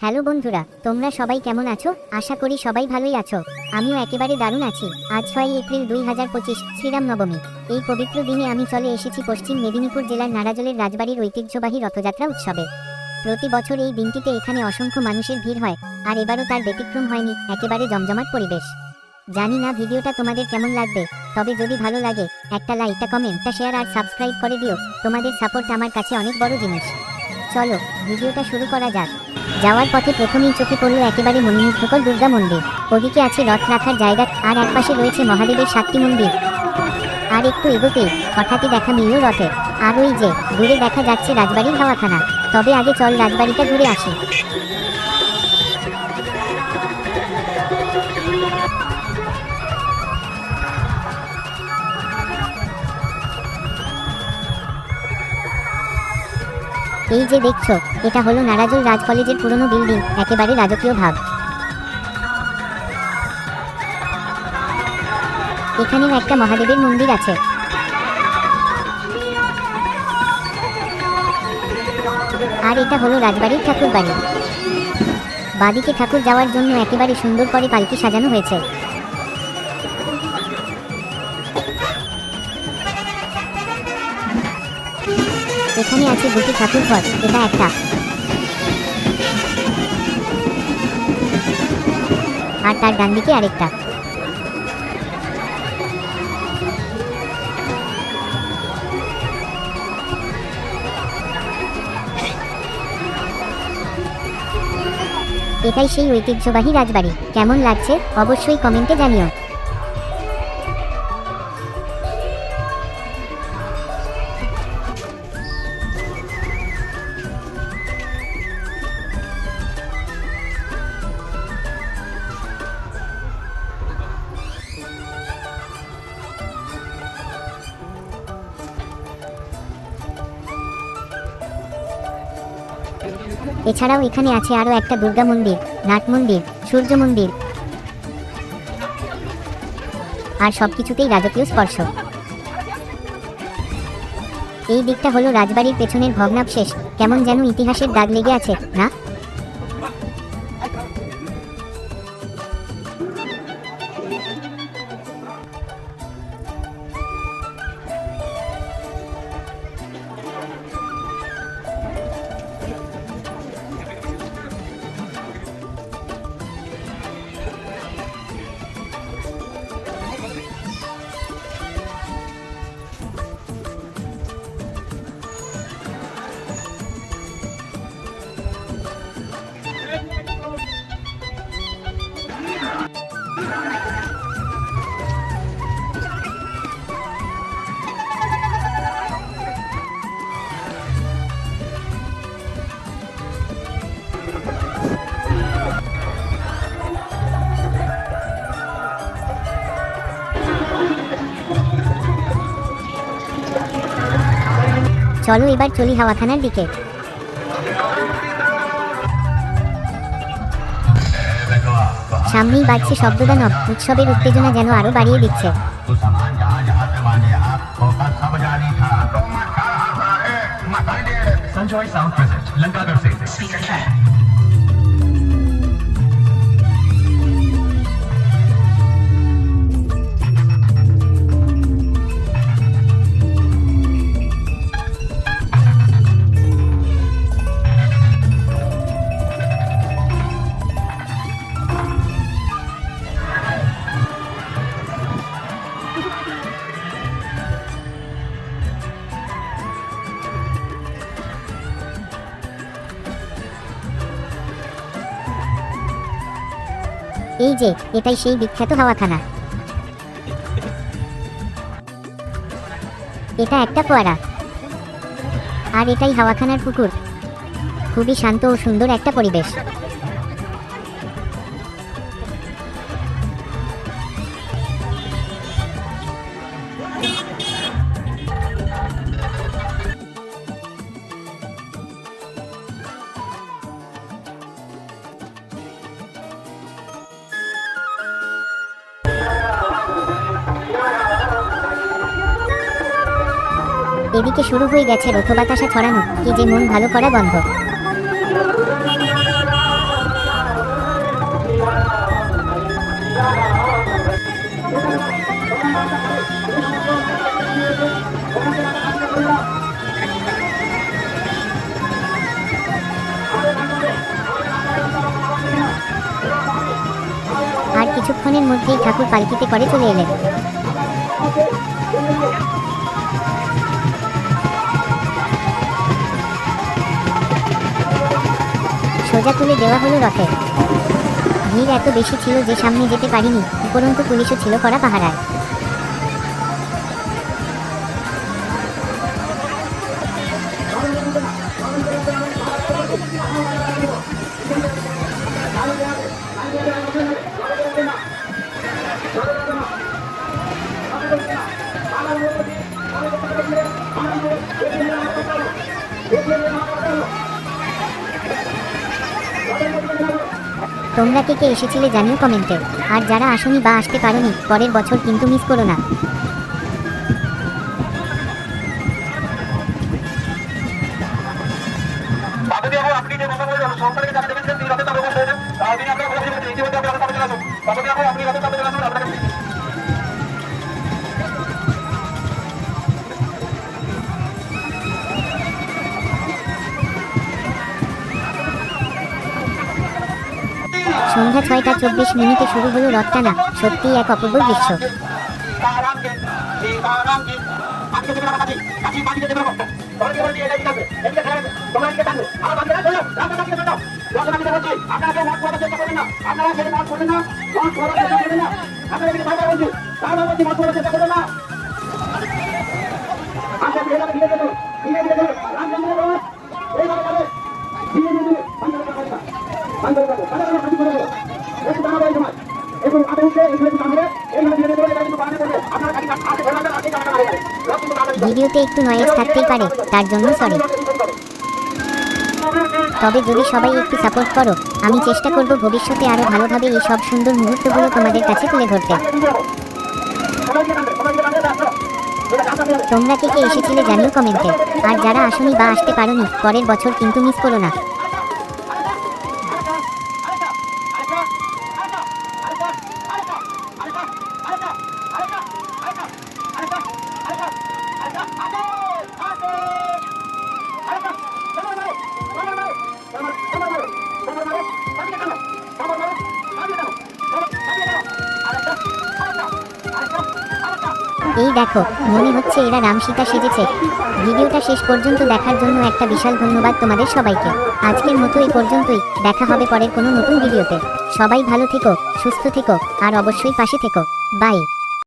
Hello বন্ধুরা, তোমরা সবাই কেমন আছো? আশা করি সবাই ভালোই আছো। আমিও একেবারে দারুণ আছি। আজ 6 এপ্রিল 2025, শ্রীরাম নবমী। এই পবিত্র দিনে আমি চলে এসেছি পশ্চিম মেদিনীপুর জেলার নারাজলের রাজবাড়ির ঐতিহ্যবাহী রথযাত্রা উৎসবে। প্রতি বছর এই দিনটিতে এখানে অসংখ্য মানুষের ভিড় হয়, আর এবারও তার ব্যতিক্রম হয়নি। একেবারে জমজমাট পরিবেশ। জানি না ভিডিওটা তোমাদের কেমন লাগবে, তবে যদি ভালো লাগে একটা লাইক, কমেন্ট, শেয়ার আর সাবস্ক্রাইব করে দিও। তোমাদের সাপোর্ট আমার কাছে অনেক বড় জিনিস। চলো ভিডিওটা শুরু করা যাক। যাওয়ার পথে প্রথমেই চোখে পড়ল একেবারে মনোমুগ্ধকর দুর্গা মন্দির। ওদিকে আছে রথ রাখার জায়গা, আর একপাশে রয়েছে মহাদেবের 7টি মন্দির। আর একটু এগোতেই হঠাৎই দেখা মিলল রথের। আর ওই যে দূরে দেখা যাচ্ছে রাজবাড়ির হাওয়াখানা। তবে আগে চল রাজবাড়িটা ঘুরে আসি। এই যে দেখছো, এটা হলো নারাজল রাজ কলেজের পুরনো বিল্ডিং, একেবারে রাজকীয় ভাব। এখানেও একটা মহাদেবের মন্দির আছে। আর এটা হলো রাজবাড়ির ঠাকুর বাড়ি। বাদিকে ঠাকুর যাওয়ার জন্য একেবারে সুন্দর করে পালকি সাজানো হয়েছে। এখানে আছে দুটি ঠাকুর ঘর, এটা একটা, আর তার ডান দিকে আরেকটা। এটাই সেই ঐতিহ্যবাহী রাজবাড়ি। কেমন লাগছে অবশ্যই কমেন্টে জানিও। এছাড়াও এখানে আছে আরও একটা দুর্গা মন্দির, নাট মন্দির, সূর্য মন্দির, আর সবকিছুতেই রাজকীয় স্পর্শ। এই দিকটা হলো রাজবাড়ির পেছনের ভগ্নাবশেষ। কেমন যেন ইতিহাসের দাগ লেগে আছে, না? চলো এবার চলি হাওয়াখানার দিকে। সামনেই বাজছে শব্দদানব, উৎসবের উত্তেজনা যেন আরো বাড়িয়ে দিচ্ছে। এই যে এটাই সেই বিখ্যাত হাওয়াখানা। এটা একটা ফোয়ারা, আর এটাই হাওয়াখানার পুকুর। খুবই শান্ত ও সুন্দর একটা পরিবেশ। এদিকে শুরু হয়ে গেছে রথবাতাসা ছড়ানো, কি যে মন ভালো করা গন্ধ। কিছুক্ষণের মধ্যেই ঠাকুর পালকিতে করে চলে এলেন। সোজা তুলে দেওয়া হলো রথে। ভিড় এত বেশি ছিল যে সামনে যেতে পারিনি, উপরন্তু পুলিশও ছিল কড়া পাহারায়। তোমরা কে কে এসেছিলে জানিও কমেন্টে। আর যারা আসনি বা আসতে পারোনি, পরের বছর কিন্তু মিস করো না। সন্ধ্যা 6:24 শুরু হলো রথ টানা। সত্যিই এক অপূর্ব দৃশ্য। ভিডিওতে একটু নয়েজ থাকতেই পারে, তার জন্য সরি। তবে যদি সবাই একটু সাপোর্ট করো, আমি চেষ্টা করব ভবিষ্যতে আরো ভালোভাবে এই সব সুন্দর মুহূর্তগুলো তোমাদের কাছে তুলে ধরতে। তোমরা কে কে এসেছিলে জানিও কমেন্টে। আর যারা আসনি বা আসতে পারোনি, পরের বছর কিন্তু মিস করো না। এই দেখো, মনে হচ্ছে এরা রাম সীতা সেজেছে। ভিডিওটা শেষ পর্যন্ত দেখার জন্য একটা বিশাল ধন্যবাদ তোমাদের সবাইকে। আজকের মতো এই পর্যন্তই, দেখা হবে পরের কোনো নতুন ভিডিওতে। সবাই ভালো থেকো, সুস্থ থেকো, আর অবশ্যই পাশে থেকো। বাই।